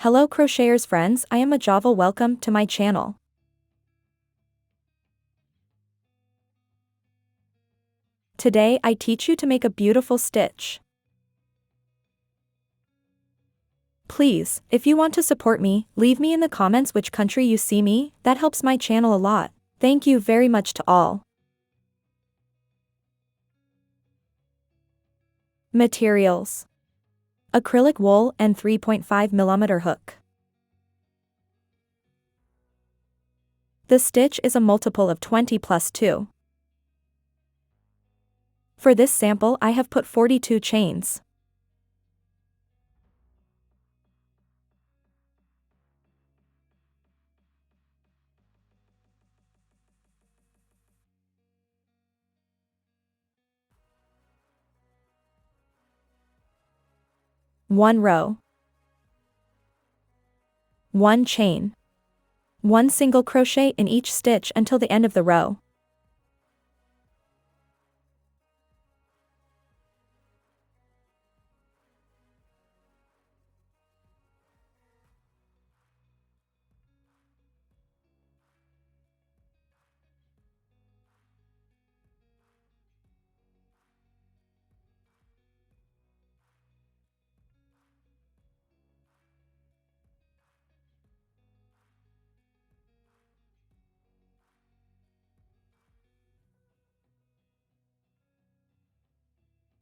Hello crocheters friends, I am Ajava. Welcome to my channel. Today I teach you to make a beautiful stitch. Please, if you want to support me, leave me in the comments which country you see me, that helps my channel a lot. Thank you very much to all. Materials: acrylic wool and 3.5mm hook. The stitch is a multiple of 20 plus 2. For this sample I have put 42 chains. One row. One chain. One single crochet in each stitch until the end of the row.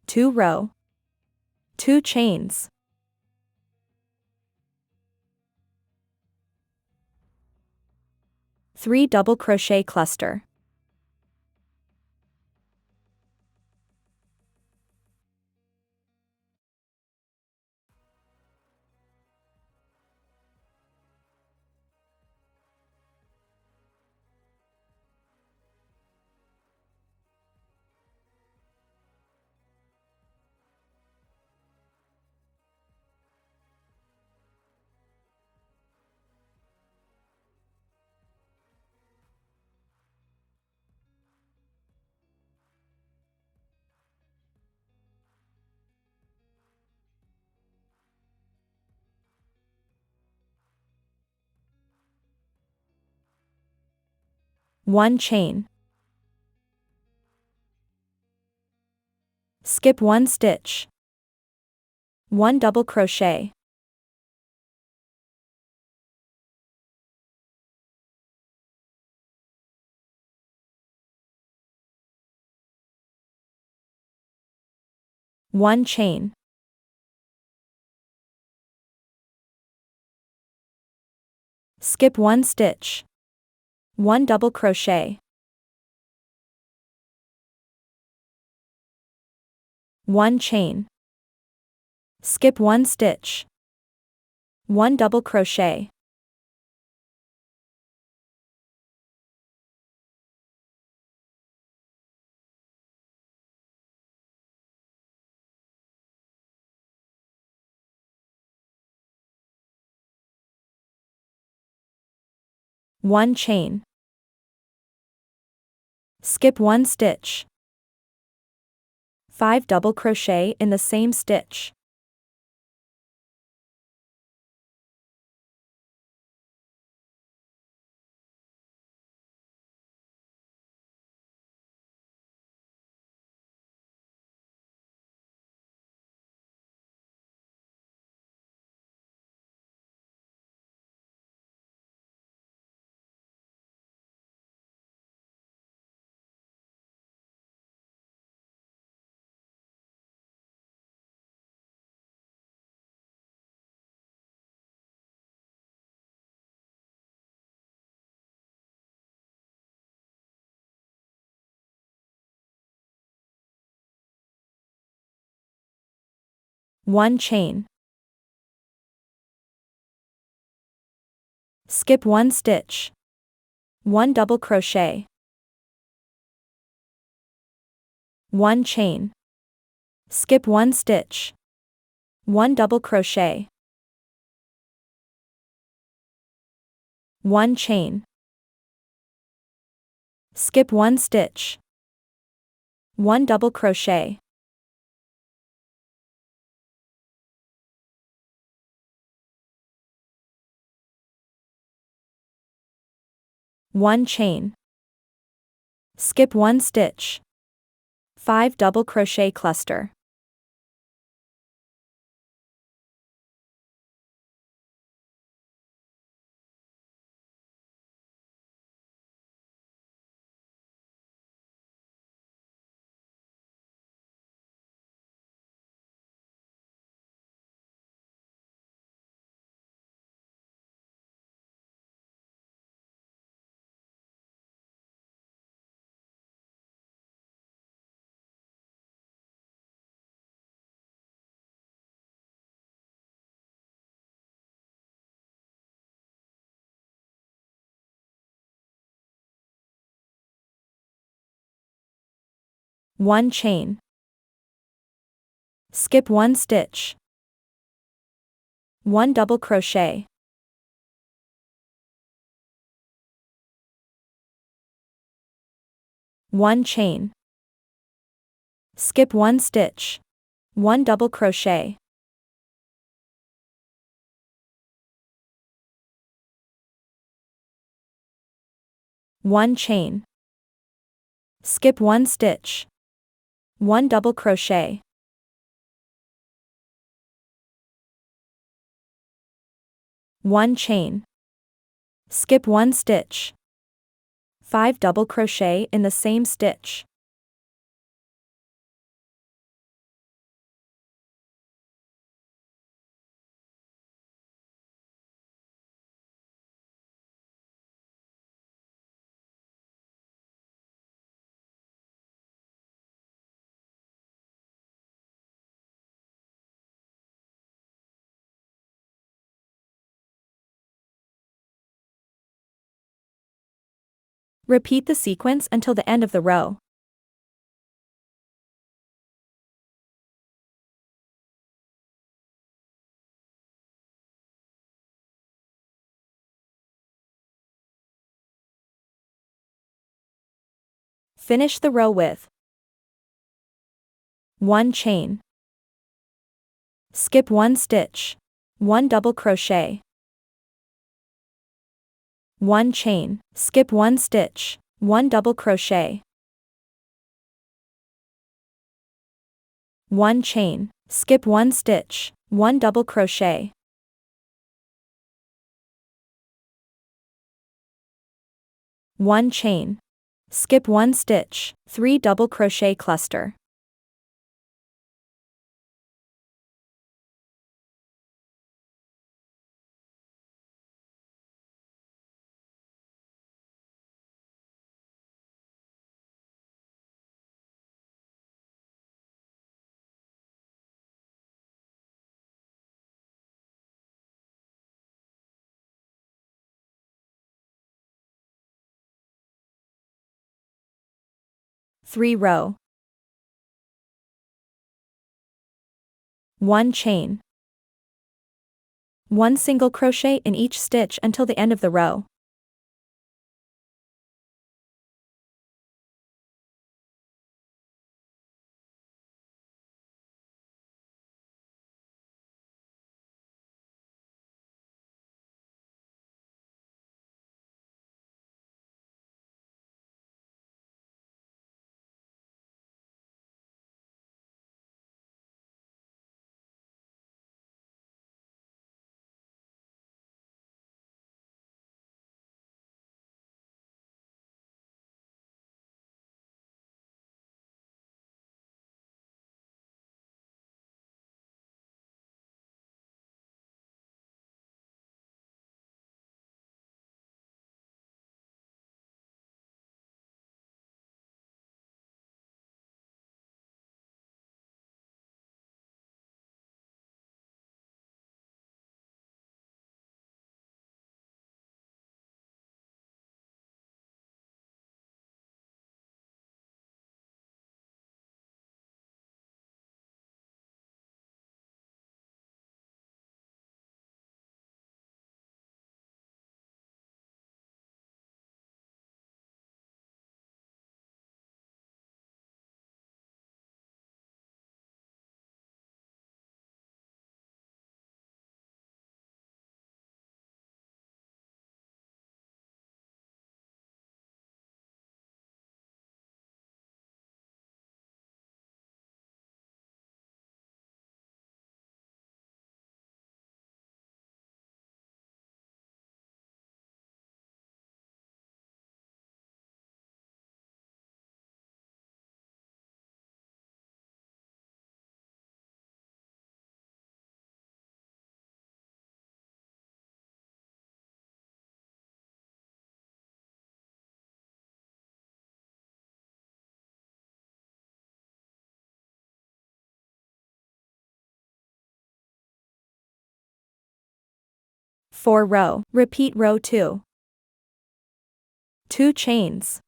Two row. Two chains. Three double crochet cluster. One chain. Skip one stitch. One double crochet. One chain. Skip one stitch. One double crochet. One chain. Skip one stitch. One double crochet. One chain. Skip one stitch. 5 double crochet in the same stitch. One chain. Skip one stitch. One double crochet. One chain. Skip one stitch. One double crochet. One chain. Skip one stitch. One double crochet. 1 chain. Skip 1 stitch. 5 double crochet cluster. One chain. Skip 1 stitch. 1 double crochet. One chain. Skip 1 stitch. 1 double crochet. One chain. Skip 1 stitch. 1 double crochet. One chain. Skip 1 stitch. 5 double crochet in the same stitch. Repeat the sequence until the end of the row. Finish the row with 1 chain. Skip 1 stitch. 1 double crochet. 1 chain. Skip 1 stitch. 1 double crochet. 1 chain. Skip 1 stitch. 1 double crochet. 1 chain. Skip 1 stitch. 3 double crochet cluster. Three row. 1 chain. 1 single crochet in each stitch until the end of the row. 4 row. Repeat row 2. 2 chains.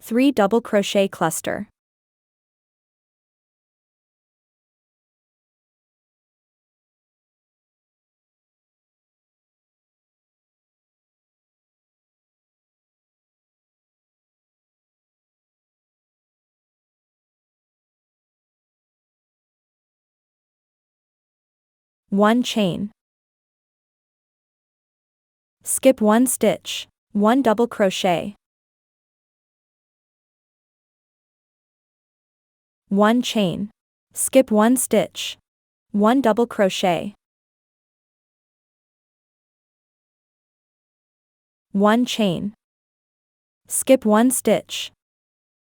3 double crochet cluster. 1 chain. Skip 1 stitch. 1 double crochet. 1 chain. Skip 1 stitch. 1 double crochet. 1 chain. Skip 1 stitch.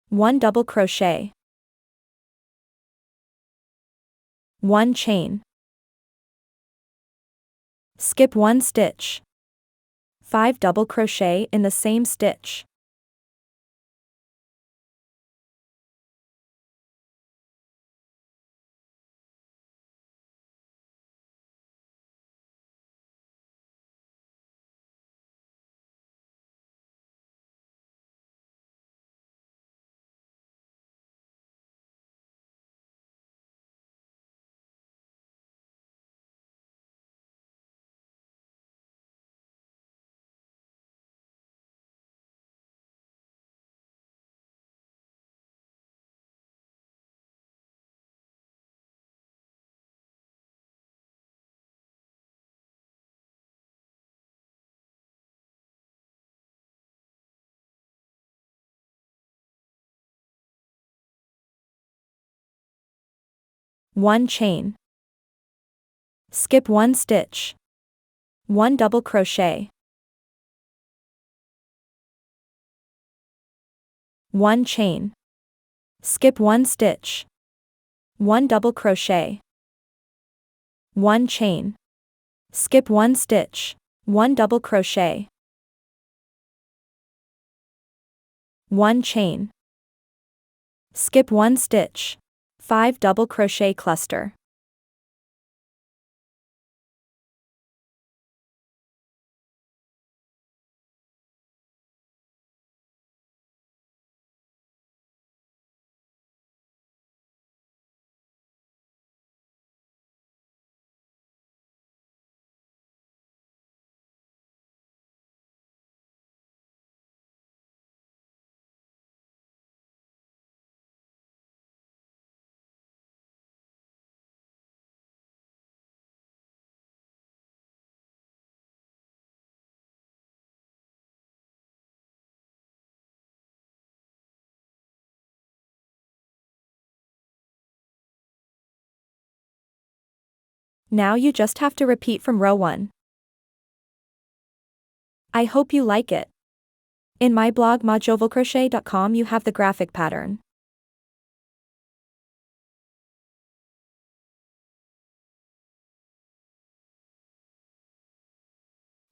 1 double crochet. 1 chain. Skip 1 stitch. 5 double crochet in the same stitch. One chain. Skip 1 stitch. 1 double crochet. 1 chain. Skip 1 stitch. 1 double crochet. 1 chain. Skip 1 stitch. 1 double crochet. 1 chain. Skip 1 stitch. 5 double crochet cluster. Now you just have to repeat from row 1. I hope you like it. In my blog majovalcrochet.com you have the graphic pattern.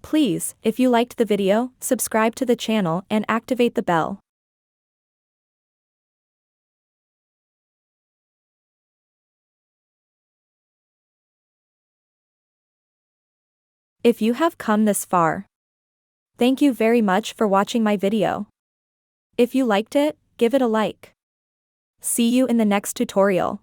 Please, if you liked the video, subscribe to the channel and activate the bell. If you have come this far, thank you very much for watching my video. If you liked it, give it a like. See you in the next tutorial.